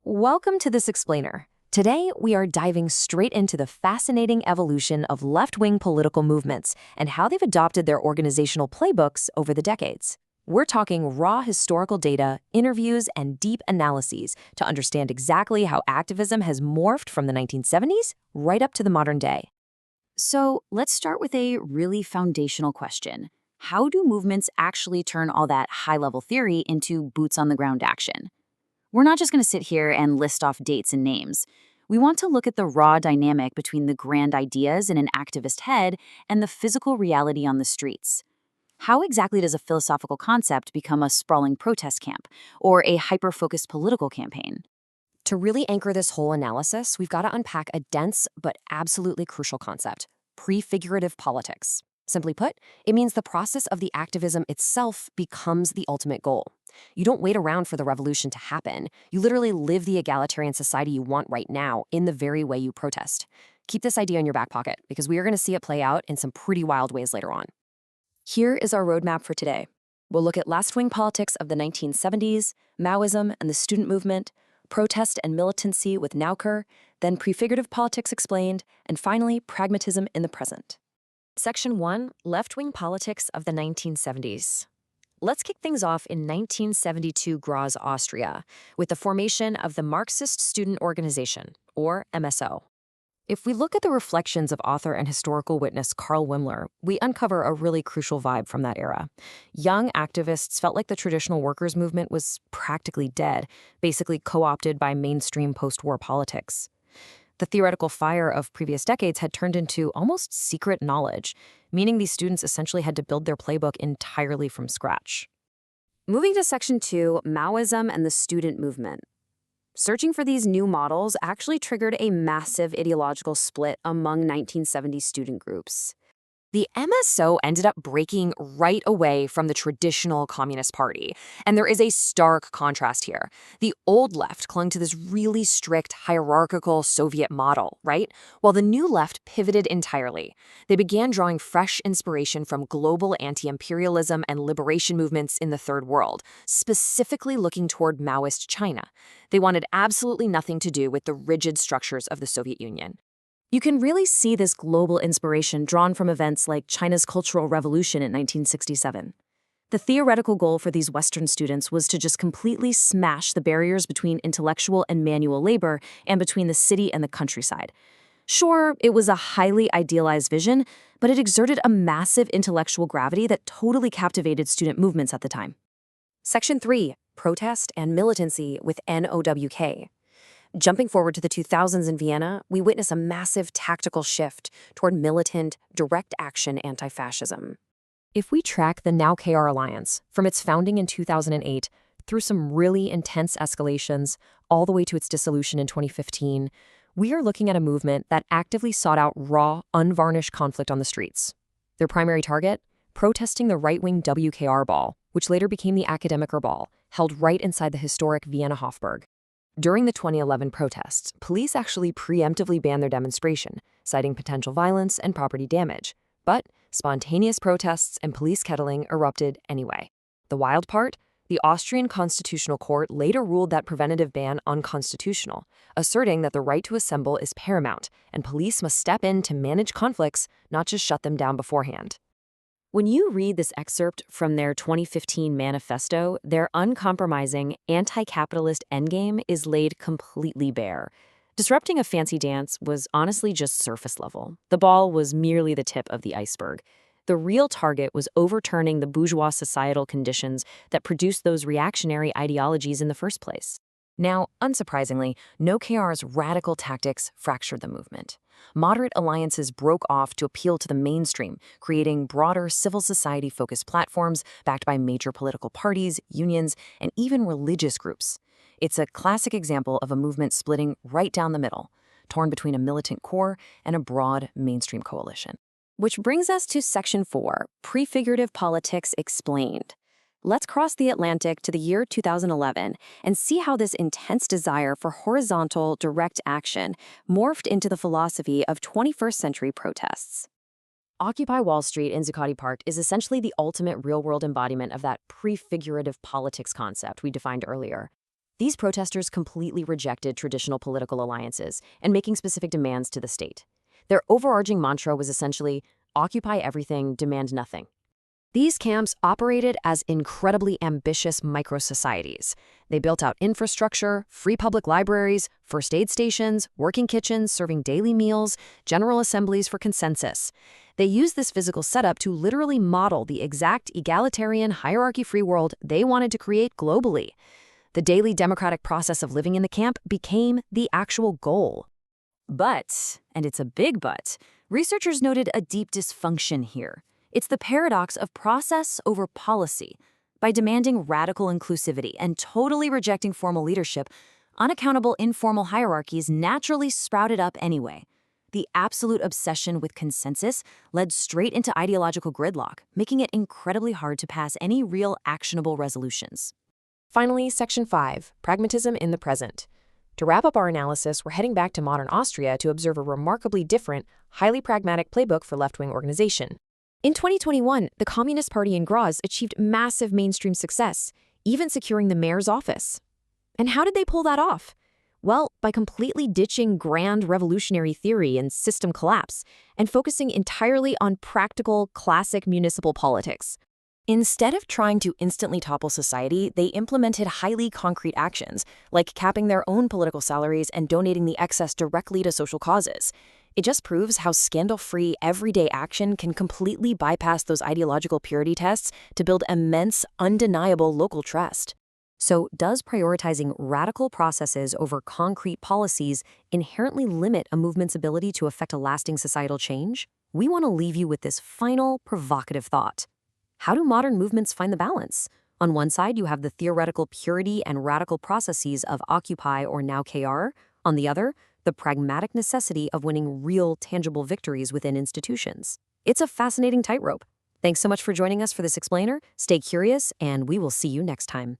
Welcome to this explainer. Today, we are diving straight into the fascinating evolution of left-wing political movements and how they've adopted their organizational playbooks over the decades. We're talking raw historical data, interviews, and deep analyses to understand exactly how activism has morphed from the 1970s right up to the modern day. So let's start with a really foundational question. How do movements actually turn all that high-level theory into boots-on-the-ground action? We're not just going to sit here and list off dates and names. We want to look at the raw dynamic between the grand ideas in an activist head and the physical reality on the streets. How exactly does a philosophical concept become a sprawling protest camp or a hyper-focused political campaign? To really anchor this whole analysis, we've got to unpack a dense but absolutely crucial concept: prefigurative politics. Simply put, it means the process of the activism itself becomes the ultimate goal. You don't wait around for the revolution to happen. You literally live the egalitarian society you want right now in the very way you protest. Keep this idea in your back pocket, because we are going to see it play out in some pretty wild ways later on. Here is our roadmap for today. We'll look at left-wing politics of the 1970s, Maoism and the student movement, protest and militancy with Nauker, then prefigurative politics explained, and finally, pragmatism in the present. Section 1, Left-Wing Politics of the 1970s. Let's kick things off in 1972 Graz, Austria, with the formation of the Marxist Student Organization, or MSO. If we look at the reflections of author and historical witness Karl Wimler, we uncover a really crucial vibe from that era. Young activists felt like the traditional workers' movement was practically dead, basically co-opted by mainstream post-war politics. The theoretical fire of previous decades had turned into almost secret knowledge, meaning these students essentially had to build their playbook entirely from scratch. Moving to Section 2, Maoism and the Student Movement. Searching for these new models actually triggered a massive ideological split among 1970s student groups. The MSO ended up breaking right away from the traditional Communist Party, and there is a stark contrast here. The old left clung to this really strict, hierarchical Soviet model, right? While the new left pivoted entirely. They began drawing fresh inspiration from global anti-imperialism and liberation movements in the Third World, specifically looking toward Maoist China. They wanted absolutely nothing to do with the rigid structures of the Soviet Union. You can really see this global inspiration drawn from events like China's Cultural Revolution in 1967. The theoretical goal for these Western students was to just completely smash the barriers between intellectual and manual labor and between the city and the countryside. Sure, it was a highly idealized vision, but it exerted a massive intellectual gravity that totally captivated student movements at the time. Section 3, Protest and Militancy with NOWK. Jumping forward to the 2000s in Vienna, we witness a massive tactical shift toward militant, direct-action anti-fascism. If we track the Now-KR Alliance from its founding in 2008 through some really intense escalations all the way to its dissolution in 2015, we are looking at a movement that actively sought out raw, unvarnished conflict on the streets. Their primary target? Protesting the right-wing WKR ball, which later became the Akademiker Ball, held right inside the historic Vienna Hofburg. During the 2011 protests, police actually preemptively banned their demonstration, citing potential violence and property damage. But spontaneous protests and police kettling erupted anyway. The wild part? The Austrian Constitutional Court later ruled that preventative ban unconstitutional, asserting that the right to assemble is paramount, and police must step in to manage conflicts, not just shut them down beforehand. When you read this excerpt from their 2015 manifesto, their uncompromising anti-capitalist endgame is laid completely bare. Disrupting a fancy dance was honestly just surface level. The ball was merely the tip of the iceberg. The real target was overturning the bourgeois societal conditions that produced those reactionary ideologies in the first place. Now, unsurprisingly, NOWKR's radical tactics fractured the movement. Moderate alliances broke off to appeal to the mainstream, creating broader civil society-focused platforms backed by major political parties, unions, and even religious groups. It's a classic example of a movement splitting right down the middle, torn between a militant core and a broad mainstream coalition. Which brings us to Section 4, Prefigurative Politics Explained. Let's cross the Atlantic to the year 2011 and see how this intense desire for horizontal, direct action morphed into the philosophy of 21st century protests. Occupy Wall Street in Zuccotti Park is essentially the ultimate real-world embodiment of that prefigurative politics concept we defined earlier. These protesters completely rejected traditional political alliances and making specific demands to the state. Their overarching mantra was essentially, occupy everything, demand nothing. These camps operated as incredibly ambitious micro-societies. They built out infrastructure, free public libraries, first aid stations, working kitchens serving daily meals, general assemblies for consensus. They used this physical setup to literally model the exact egalitarian, hierarchy-free world they wanted to create globally. The daily democratic process of living in the camp became the actual goal. But, and it's a big but, researchers noted a deep dysfunction here. It's the paradox of process over policy. By demanding radical inclusivity and totally rejecting formal leadership, unaccountable informal hierarchies naturally sprouted up anyway. The absolute obsession with consensus led straight into ideological gridlock, making it incredibly hard to pass any real actionable resolutions. Finally, Section 5, Pragmatism in the Present. To wrap up our analysis, we're heading back to modern Austria to observe a remarkably different, highly pragmatic playbook for left-wing organization. In 2021, the Communist Party in Graz achieved massive mainstream success, even securing the mayor's office. And how did they pull that off? Well, by completely ditching grand revolutionary theory and system collapse and focusing entirely on practical, classic municipal politics. Instead of trying to instantly topple society, they implemented highly concrete actions, like capping their own political salaries and donating the excess directly to social causes. It just proves how scandal-free everyday action can completely bypass those ideological purity tests to build immense, undeniable local trust. So, does prioritizing radical processes over concrete policies inherently limit a movement's ability to effect a lasting societal change? We want to leave you with this final, provocative thought. How do modern movements find the balance? On one side, you have the theoretical purity and radical processes of Occupy or now KR. On the other, the pragmatic necessity of winning real, tangible victories within institutions. It's a fascinating tightrope. Thanks so much for joining us for this explainer. Stay curious, and we will see you next time.